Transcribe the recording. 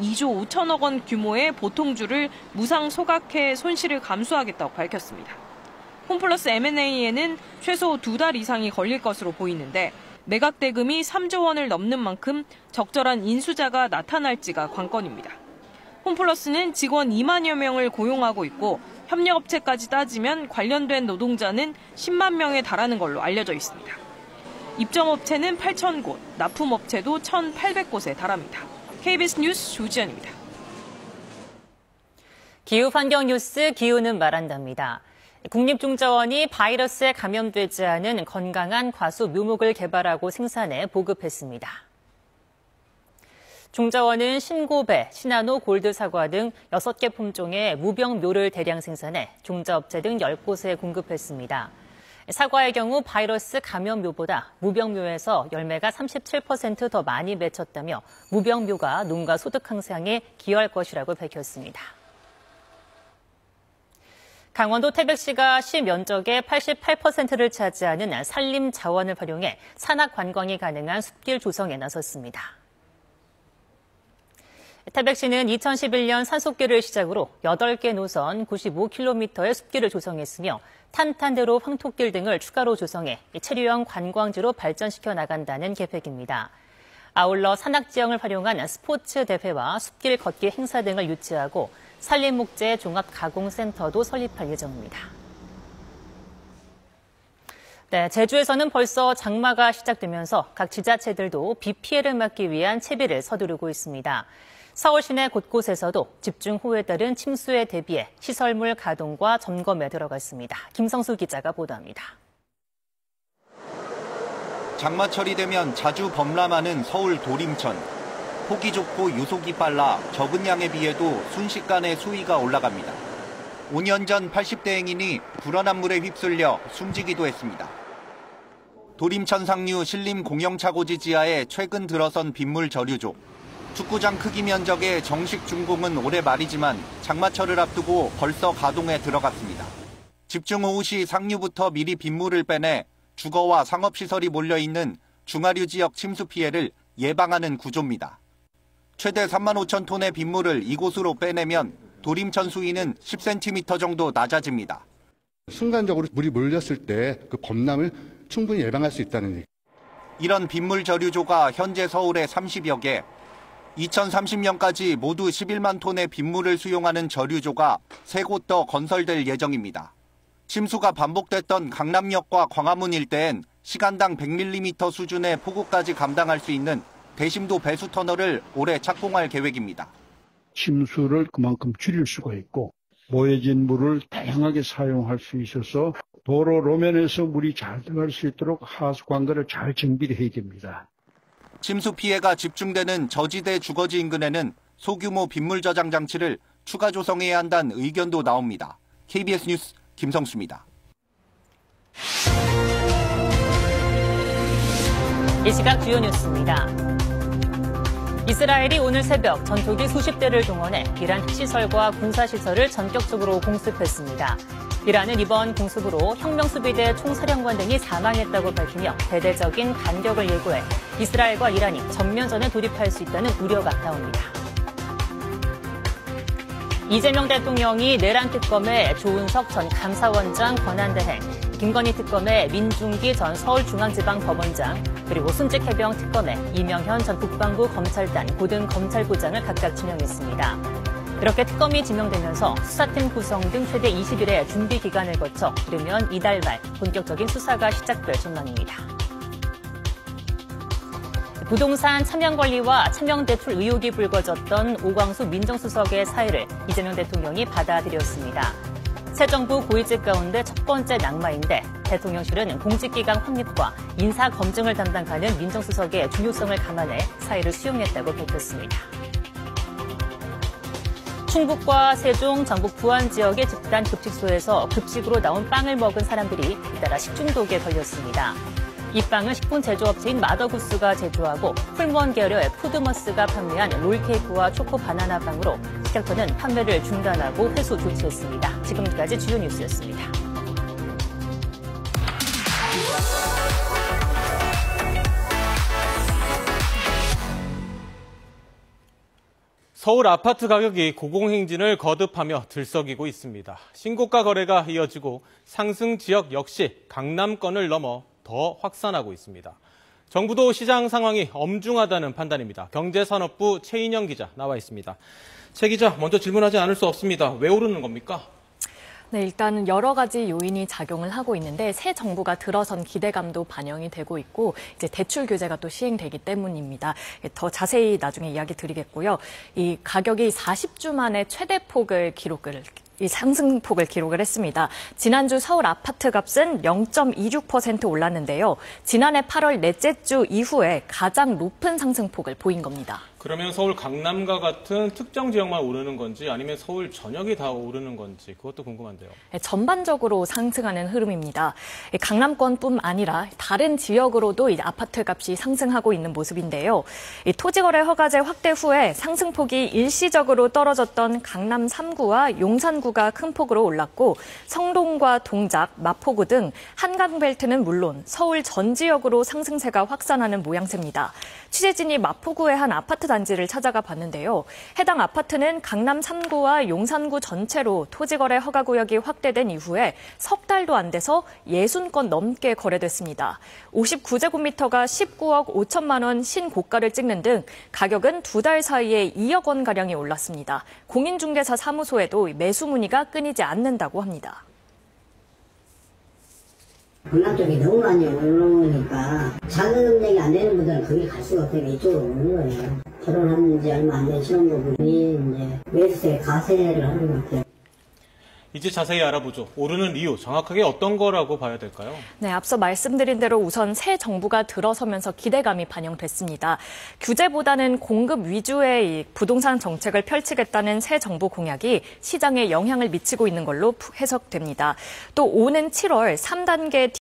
2조 5천억 원 규모의 보통주를 무상 소각해 손실을 감수하겠다고 밝혔습니다. 홈플러스 M&A에는 최소 2달 이상이 걸릴 것으로 보이는데 매각 대금이 3조 원을 넘는 만큼 적절한 인수자가 나타날지가 관건입니다. 홈플러스는 직원 2만여 명을 고용하고 있고 협력업체까지 따지면 관련된 노동자는 10만 명에 달하는 걸로 알려져 있습니다. 입점업체는 8,000곳, 납품업체도 1,800곳에 달합니다. KBS 뉴스 조지연입니다. 기후환경 뉴스 기후는 말한답니다. 국립중자원이 바이러스에 감염되지 않은 건강한 과수 묘목을 개발하고 생산해 보급했습니다. 중자원은 신고배, 시나노 골드 사과 등 6개 품종의 무병묘를 대량 생산해 종자업체 등 10곳에 공급했습니다. 사과의 경우 바이러스 감염묘보다 무병묘에서 열매가 37% 더 많이 맺혔다며 무병묘가 농가 소득 향상에 기여할 것이라고 밝혔습니다. 강원도 태백시가 시 면적의 88%를 차지하는 산림 자원을 활용해 산악 관광이 가능한 숲길 조성에 나섰습니다. 태백시는 2011년 산속길을 시작으로 8개 노선 95km의 숲길을 조성했으며 탄탄대로 황토길 등을 추가로 조성해 체류형 관광지로 발전시켜 나간다는 계획입니다. 아울러 산악지형을 활용한 스포츠 대회와 숲길 걷기 행사 등을 유치하고 산림목재 종합가공센터도 설립할 예정입니다. 네, 제주에서는 벌써 장마가 시작되면서 각 지자체들도 비 피해를 막기 위한 채비를 서두르고 있습니다. 서울 시내 곳곳에서도 집중호우에 따른 침수에 대비해 시설물 가동과 점검에 들어갔습니다. 김성수 기자가 보도합니다. 장마철이 되면 자주 범람하는 서울 도림천. 폭이 좁고 유속이 빨라 적은 양에 비해도 순식간에 수위가 올라갑니다. 5년 전 80대 행인이 불어난 물에 휩쓸려 숨지기도 했습니다. 도림천 상류 신림 공영차고지 지하에 최근 들어선 빗물 저류조. 축구장 크기 면적의 정식 준공은 올해 말이지만 장마철을 앞두고 벌써 가동에 들어갔습니다. 집중호우 시 상류부터 미리 빗물을 빼내 주거와 상업시설이 몰려있는 중하류 지역 침수 피해를 예방하는 구조입니다. 최대 3만 5천 톤의 빗물을 이곳으로 빼내면 도림천 수위는 10cm 정도 낮아집니다. 순간적으로 물이 몰렸을 때 그 범람을 충분히 예방할 수 있다는 얘기. 이런 빗물 저류조가 현재 서울에 30여 개, 2030년까지 모두 11만 톤의 빗물을 수용하는 저류조가 3곳 더 건설될 예정입니다. 침수가 반복됐던 강남역과 광화문 일대엔 시간당 100mm 수준의 폭우까지 감당할 수 있는 대심도 배수 터널을 올해 착공할 계획입니다. 침수를 그만큼 줄일 수가 있고 모여진 물을 다양하게 사용할 수 있어서 도로路面에서 물이 잘 들어갈 수 있도록 하수 관계를 잘 정비를 해야 됩니다. 침수 피해가 집중되는 저지대 주거지 인근에는 소규모 빗물 저장 장치를 추가 조성해야 한다는 의견도 나옵니다. KBS 뉴스 김성수입니다. 이 시각 주요 뉴스입니다. 이스라엘이 오늘 새벽 전투기 수십 대를 동원해 이란 핵시설과 군사시설을 전격적으로 공습했습니다. 이란은 이번 공습으로 혁명수비대 총사령관 등이 사망했다고 밝히며 대대적인 반격을 예고해 이스라엘과 이란이 전면전에 돌입할 수 있다는 우려가 나옵니다. 이재명 대통령이 내란 특검의 조은석 전 감사원장 권한대행, 김건희 특검의 민중기 전 서울중앙지방법원장, 그리고 순직해병 특검의 이명현 전 국방부 검찰단 고등검찰부장을 각각 지명했습니다. 이렇게 특검이 지명되면서 수사팀 구성 등 최대 20일의 준비 기간을 거쳐 이르면 이달 말 본격적인 수사가 시작될 전망입니다. 부동산 차명 관리와 차명 대출 의혹이 불거졌던 오광수 민정수석의 사의를 이재명 대통령이 받아들였습니다. 새 정부 고위직 가운데 첫 번째 낙마인데 대통령실은 공직기강 확립과 인사검증을 담당하는 민정수석의 중요성을 감안해 사의를 수용했다고 밝혔습니다. 충북과 세종, 전북 부안 지역의 집단 급식소에서 급식으로 나온 빵을 먹은 사람들이 잇따라 식중독에 걸렸습니다. 이 빵은 식품 제조업체인 마더구스가 제조하고 풀무원 계열의 푸드머스가 판매한 롤케이크와 초코 바나나 빵으로 식약처는 판매를 중단하고 회수 조치했습니다. 지금까지 주요 뉴스였습니다. 서울 아파트 가격이 고공행진을 거듭하며 들썩이고 있습니다. 신고가 거래가 이어지고 상승 지역 역시 강남권을 넘어 더 확산하고 있습니다. 정부도 시장 상황이 엄중하다는 판단입니다. 경제산업부 최인영 기자 나와 있습니다. 최 기자, 먼저 질문하지 않을 수 없습니다. 왜 오르는 겁니까? 네, 일단 여러 가지 요인이 작용을 하고 있는데 새 정부가 들어선 기대감도 반영이 되고 있고 이제 대출 규제가 또 시행되기 때문입니다. 더 자세히 나중에 이야기 드리겠고요. 이 가격이 40주 만에 이 상승폭을 기록을 했습니다. 지난주 서울 아파트 값은 0.26% 올랐는데요. 지난해 8월 넷째 주 이후에 가장 높은 상승폭을 보인 겁니다. 그러면 서울 강남과 같은 특정 지역만 오르는 건지 아니면 서울 전역이 다 오르는 건지 그것도 궁금한데요. 네, 전반적으로 상승하는 흐름입니다. 강남권뿐 아니라 다른 지역으로도 이제 아파트 값이 상승하고 있는 모습인데요. 토지거래 허가제 확대 후에 상승폭이 일시적으로 떨어졌던 강남 3구와 용산구가 큰 폭으로 올랐고 성동과 동작, 마포구 등 한강벨트는 물론 서울 전 지역으로 상승세가 확산하는 모양새입니다. 취재진이 마포구의 한 아파트 단지를 찾아가 봤는데요. 해당 아파트는 강남 3구와 용산구 전체로 토지거래 허가구역이 확대된 이후에 석 달도 안 돼서 60건 넘게 거래됐습니다. 59제곱미터가 19억 5천만 원 신고가를 찍는 등 가격은 2달 사이에 2억 원가량이 올랐습니다. 공인중개사 사무소에도 매수 문의가 끊이지 않는다고 합니다. 강남 쪽이 너무 많이 올라오니까 작은 금액이 안 되는 분들은 거기 갈 수가 없으니까 이쪽으로 오는 거예요. 결혼한 지 얼마 안 된 신혼부부들이 이제 매수세 가세를 하는 것 같아요. 이제 자세히 알아보죠. 오르는 이유 정확하게 어떤 거라고 봐야 될까요? 네, 앞서 말씀드린 대로 우선 새 정부가 들어서면서 기대감이 반영됐습니다. 규제보다는 공급 위주의 부동산 정책을 펼치겠다는 새 정부 공약이 시장에 영향을 미치고 있는 걸로 해석됩니다. 또 오는 7월 3단계